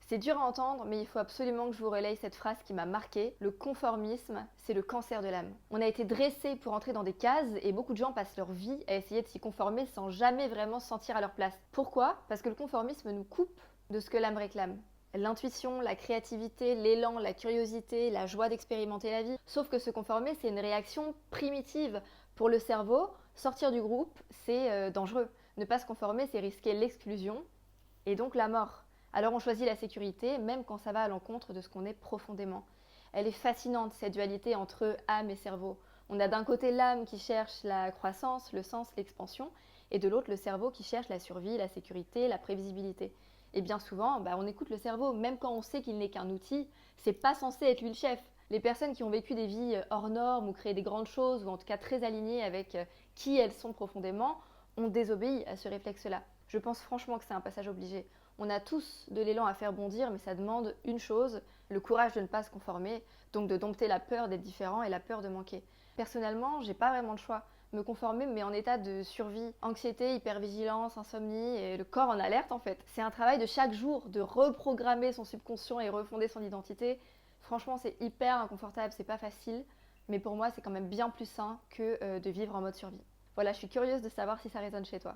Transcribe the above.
C'est dur à entendre, mais il faut absolument que je vous relaye cette phrase qui m'a marquée. Le conformisme, c'est le cancer de l'âme. On a été dressés pour entrer dans des cases et beaucoup de gens passent leur vie à essayer de s'y conformer sans jamais vraiment se sentir à leur place. Pourquoi? Parce que le conformisme nous coupe de ce que l'âme réclame. L'intuition, la créativité, l'élan, la curiosité, la joie d'expérimenter la vie. Sauf que se conformer, c'est une réaction primitive. Pour le cerveau, sortir du groupe, c'est dangereux. Ne pas se conformer, c'est risquer l'exclusion et donc la mort. Alors on choisit la sécurité, même quand ça va à l'encontre de ce qu'on est profondément. Elle est fascinante, cette dualité entre âme et cerveau. On a d'un côté l'âme qui cherche la croissance, le sens, l'expansion, et de l'autre le cerveau qui cherche la survie, la sécurité, la prévisibilité. Et bien souvent, on écoute le cerveau, même quand on sait qu'il n'est qu'un outil, c'est pas censé être lui le chef. Les personnes qui ont vécu des vies hors normes ou créé des grandes choses, ou en tout cas très alignées avec qui elles sont profondément, ont désobéi à ce réflexe-là. Je pense franchement que c'est un passage obligé. On a tous de l'élan à faire bondir, mais ça demande une chose, le courage de ne pas se conformer, donc de dompter la peur d'être différent et la peur de manquer. Personnellement, j'ai pas vraiment de choix. Me conformer me met en état de survie, anxiété, hypervigilance, insomnie et le corps en alerte en fait. C'est un travail de chaque jour, de reprogrammer son subconscient et refonder son identité. Franchement, c'est hyper inconfortable, c'est pas facile, mais pour moi, c'est quand même bien plus sain que de vivre en mode survie. Voilà, je suis curieuse de savoir si ça résonne chez toi.